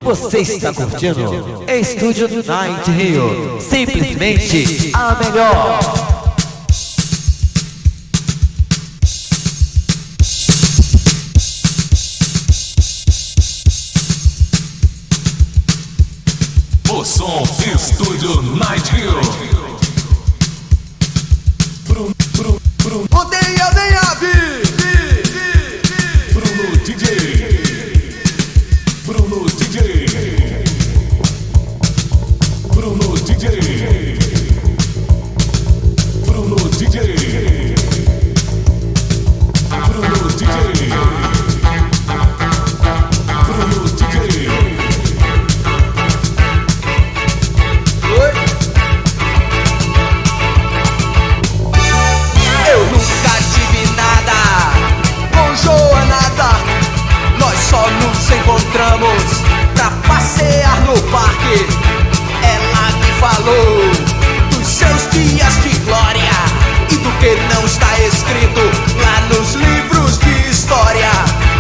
Você está curtindo Estúdio Night Rio, simplesmente a melhor. O som Estúdio Night Rio. Ontem eu nem a vi. Bruno DJ. Bruno DJ. Bruno DJ. Bruno DJ. Bruno DJ. Bruno DJ. Eu nunca tive nada com Joanada. Nós só nos encontramos pra passear no parque. Ela me falou dos seus dias de glória e do que não está escrito lá nos livros de história.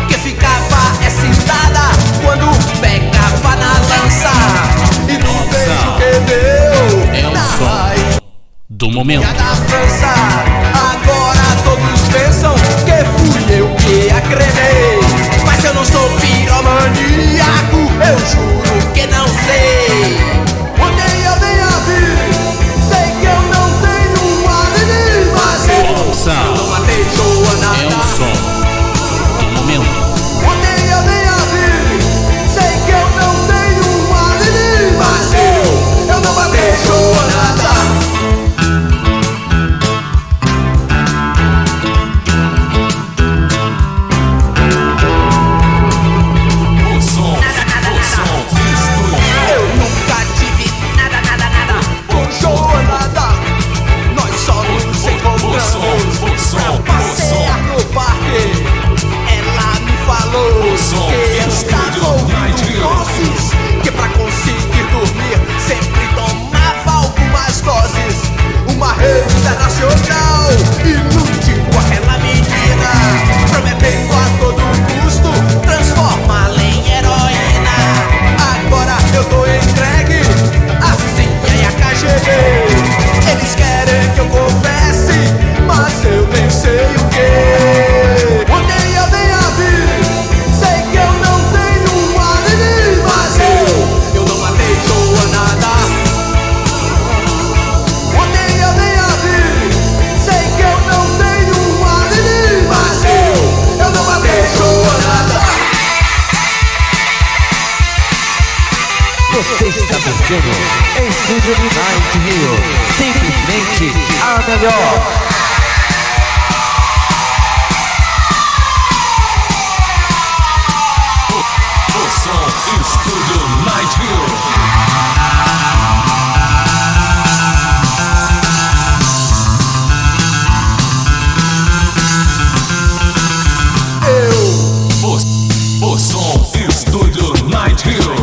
Que ficava excitada quando pegava na lança e no beijo que deu É o na som raiz do momento. da França. Agora todos pensam que fui eu que acreditei, mas eu não sou piromaníaco, eu juro que não sei. Ontem eu nem a vi, sei que eu não tenho alibi, mas eu não matei É Joanada. o som do momento. Ontem eu nem a vi, sei que eu não tenho alibi, mas eu não matei Joanada. O som Estúdio. Eu nunca tive nada com Joanada. Nós só nos encontramos pra passear no parque. Ela me falou som que eu estava Estúdio Night ouvindo Rio. vozes, que pra conseguir dormir sempre tomava algumas doses. Uma rede internacional iludiu aquela menina, prometendo a todo custo transformá-la em heroína. Agora eu tô entregue, a CIA e a KGB. Eles querem que eu confesse, mas eu nem sei o que. Ontem eu nem a vi, sei que eu não tenho alibi, mas eu não matei Joanada. Ontem eu nem a vi, sei que eu não tenho alibi, mas eu não matei Joanada. Você está curtindo Estúdio Night Rio, simplesmente a melhor. O som Estúdio Night Rio. O som Estúdio Night Rio.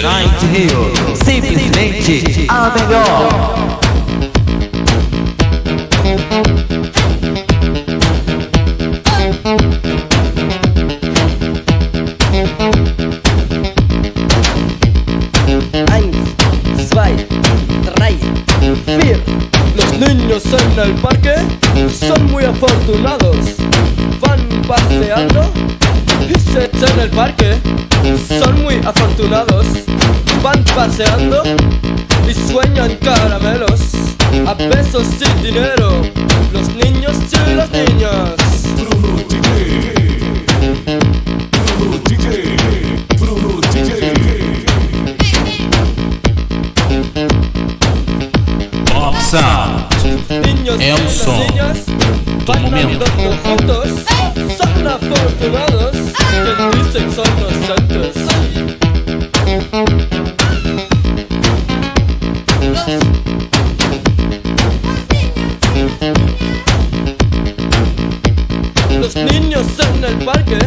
Night Hill, simplesmente a melhor. Los niños en el parque son muy afortunados. Van paseando y se en el parque. Son muy afortunados. Van paseando y sueñan caramelos a pesos y dinero. Los niños y las niñas. Bruno DJ, Bruno DJ. Pop Sound Niños é y o las som niñas do van momento. andando juntos. Son afortunados. Que dicen son inocentes. Los niños en el parque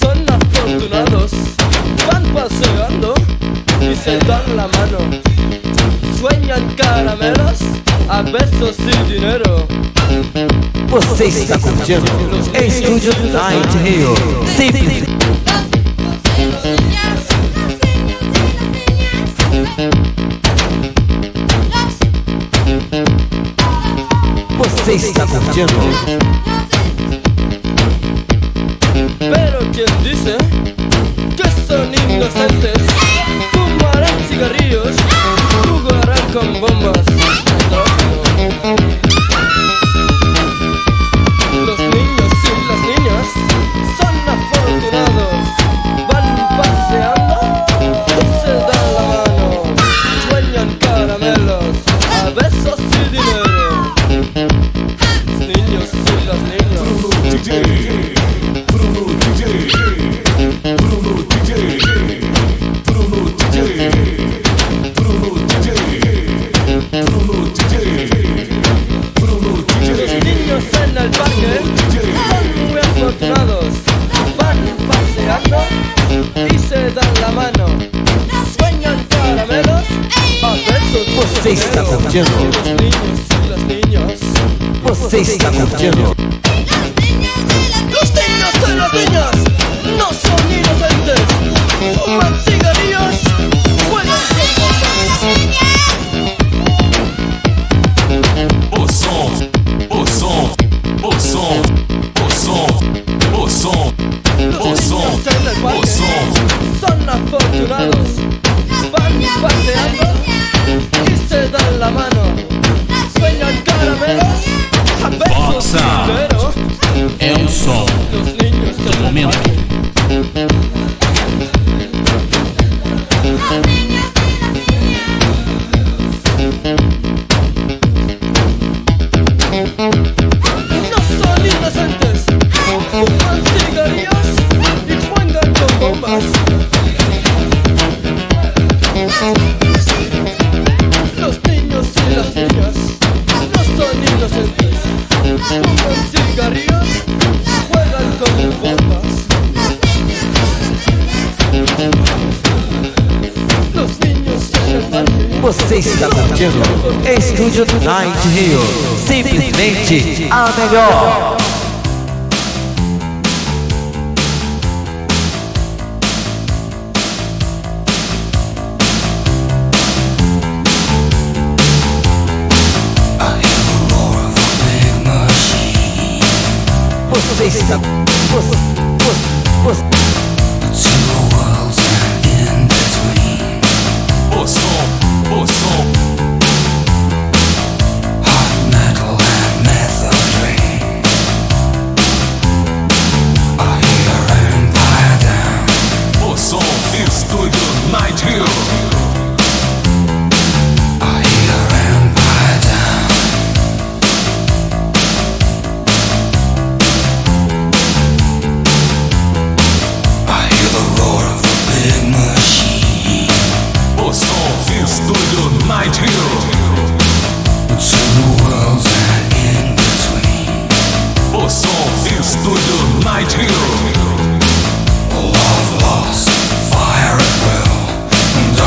son afortunados. Van paseando y se dan la mano. Sueñan caramelos a besos y dinero. Você está curtindo Estúdio Night Hill, simplesmente. Você está curtindo Pero quien dice que son inocentes, fumarán cigarrillos, jugarán con bombas. Los niños y las niñas son afortunados. Van paseando y se dan la mano. Sueñan caramelos a besos y dinero. Los niños y las niñas. Bruno DJ, Bruno DJ, Bruno DJ, Bruno DJ, Bruno DJ, Bruno DJ, Bruno Los DJ. niños en el parque son muy afortunados. Van paseando y se dan la mano. Sueñan caramelos a besos y Você está dinero. curtindo Los niños y las niñas. Você está curtindo Los niños y las niñas no son inocentes. Fuman cigarrillos, juegan con O som, o som, o som, o som, o som, o Los som, niños en el o parque som. son afortunados. Van paseando y se dan la mano. Sueñan caramelos a besos y Sound dinero. é o som Los niños do en el momento. parque no son inocentes. Fuman cigarrillos y juegan con bombas. Los niños y las niñas no son inocentes. Fuman cigarrillos, juegan con bombas. Los niños en el parque. Você está curtindo Estúdio Night Hill, simplesmente a melhor. Você está você O som, o som. O som, Estúdio Night Hill. O som, Estúdio Night Hill. O som, Estúdio Night Hill. Love lost, fire at will, and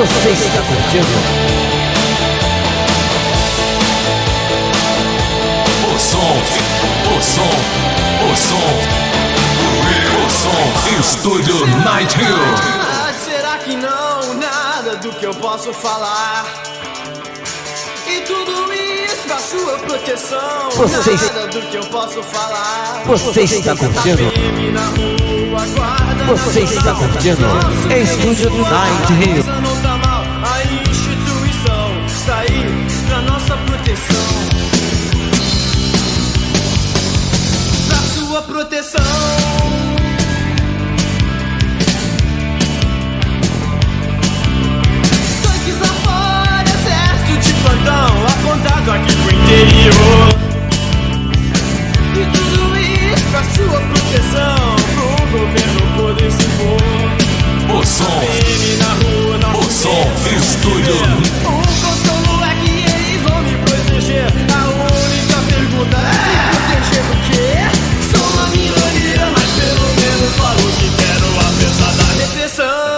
Você está curtindo O som, Estúdio Night Hill. Será que não? Nada do que eu posso falar. E tudo isso pra sua proteção. Nada do que eu posso falar. Você está curtindo Você está curtindo Estúdio Night Hill. Não tá mal, a instituição está aí pra nossa proteção. Pra sua proteção. Apontado aqui pro interior. E tudo isso pra sua proteção, pro governo poder se impor. O som, na rua, o som, Estúdio. O consolo é que eles vão me proteger. A única pergunta é me proteger do quê? Sou uma minoria, mas pelo menos falo o que quero, apesar da repressão.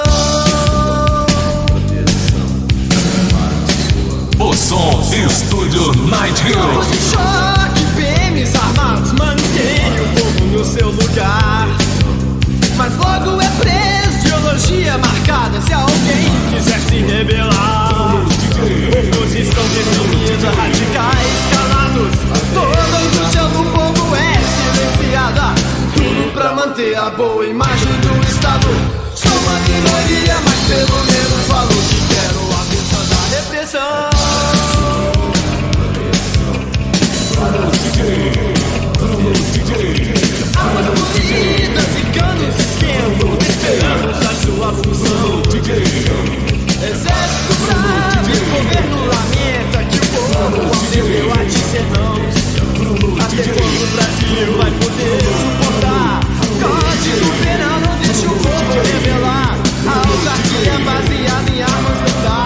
O som, Estúdio Night Hill. De choque, PMs armados mantém o povo no seu lugar. Mas logo é preso, ideologia marcada se alguém quiser se rebelar. Oposição deprimida, radicais calados. Toda angústia do povo é silenciada. Tudo pra manter a boa imagem do Estado. Sou uma minoria, mas pelo menos falo o que quero, apesar da repressão. Águas corridas e canos esquentam, esperando a sua função. Exército sabe, o governo lamenta que o povo aprendeu a dizer não. Até quando o Brasil vai poder suportar? Código penal não deixa o povo revelar. A autarquia baseada em armas não dá.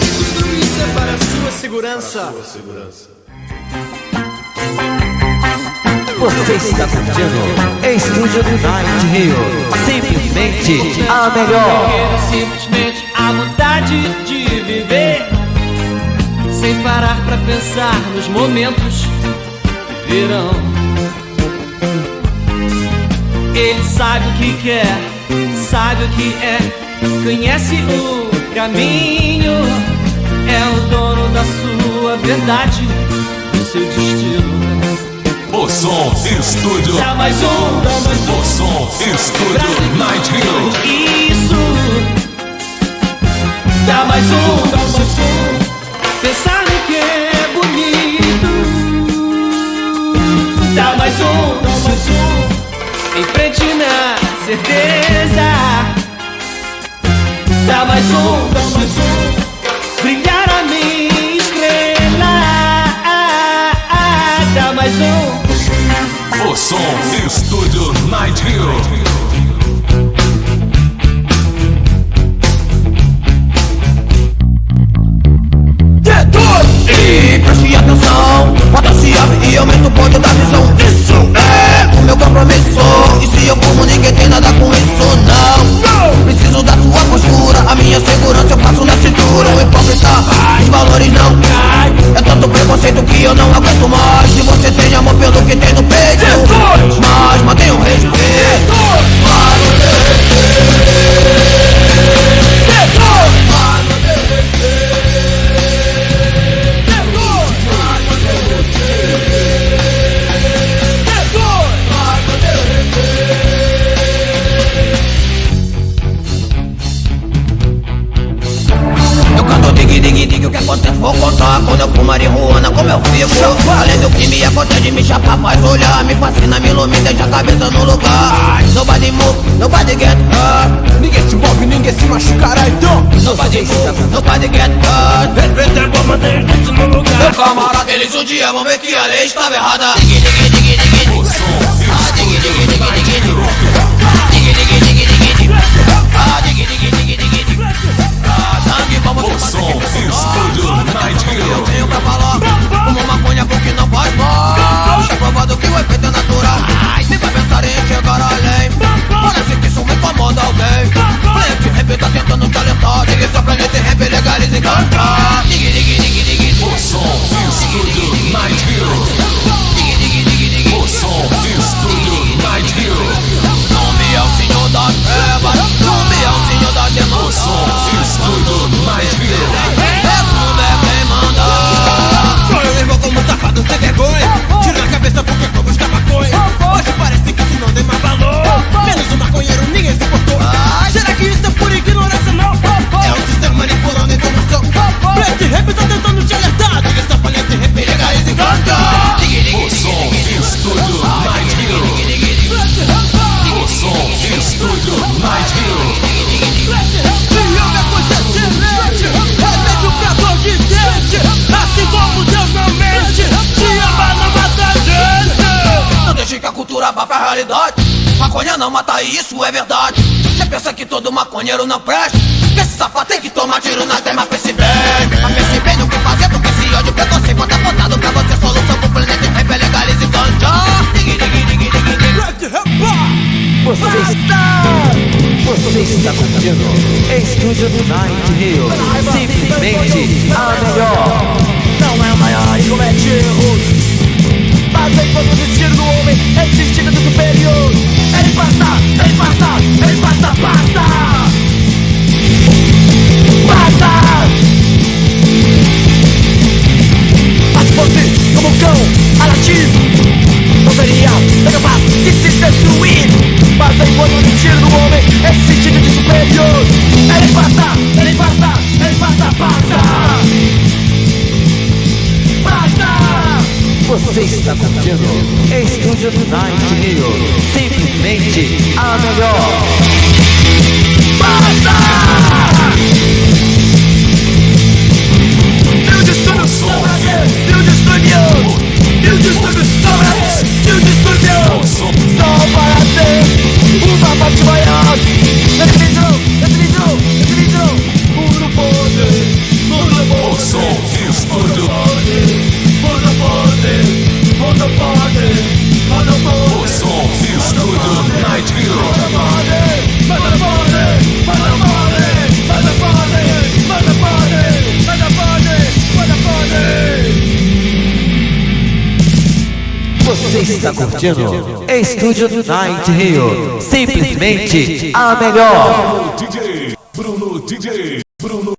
E tudo isso é para a sua segurança. Você está curtindo Estúdio Night Hill. Simplesmente a melhor. Simplesmente a vontade de viver, sem parar pra pensar nos momentos que virão. Ele sabe o que quer, sabe o que é, conhece o caminho. É o dono da sua verdade, do seu destino. O som, Estúdio. Dá mais um, dá mais um. O som, Estúdio Night Hill. Isso. Dá mais um, dá mais um. Pensar no que é bonito. Dá mais um, dá mais um. Em frente na certeza. Dá mais um, dá mais um. Brilhar a minha estrela. Dá mais um. O som, Estúdio Night Hill. E preste atenção, bota-se abre e aumenta o poder da visão. Isso é o meu compromisso. E se eu fumo, ninguém tem nada com isso, não. Preciso da sua postura, a minha segurança eu faço na cintura. O hipócrita, os valores não caem. É tanto preconceito que eu não aguento mais. Se você tem amor pelo que tem no peito, mas mantenha o respeito. O que acontece, vou contar. Quando eu fumo marihuana, como eu fico. Além do crime, é potente me chapar, faz olhar. Me fascina, me ilumina, deixa a cabeça no lugar. Nobody move, nobody get hurt. Ninguém se move, ninguém se machucará, então. Nobody move, nobody get hurt. Respeita a bomba, deixa gente no lugar. Meu camarada, eles um dia vão ver que a lei estava errada. Diggy, diggy, diggy, diggy. O som, Diggy, diggy, diggy, diggy. Diggy, diggy, diggy, diggy. Diggy, diggy, diggy, diggy. Sangue, vamos o som, Estúdio Night Hill. eu tenho pra falar. Como maconha com que não faz mal. Já provado que o efeito é natural. Nem vai pensar em chegar além. Parece que isso me incomoda alguém. Frente, repita tentando te alertar. Diga isso pra gente mistura abafa a realidade. Maconha não mata, isso é verdade. Cê pensa que todo maconheiro não presta, que esse safado tem que tomar tiro na tema. Pense bem no que fazer, porque esse ódio preconceito quando apontado pra você, solução pro planeta e rap legalize ganja. Você está curtindo Estúdio Night Hill, simplesmente a melhor. Não é o maior e comete erros, mas enquanto o destino do homem é esse instinto de superior. Ele passa, passa. Mas se fosse como um cão a latir, não seria capaz de se destruir. Mas enquanto o destino do homem é esse instinto de superior. Ele passa, Você está curtindo Estúdio Night Hill, simplesmente a melhor. Só para ter uma parte maior. Definição, puro poder. O som de estúdio. O som de estúdio Night Hill. Você está curtindo Estúdio Night Hill, simplesmente a melhor. DJ Bruno.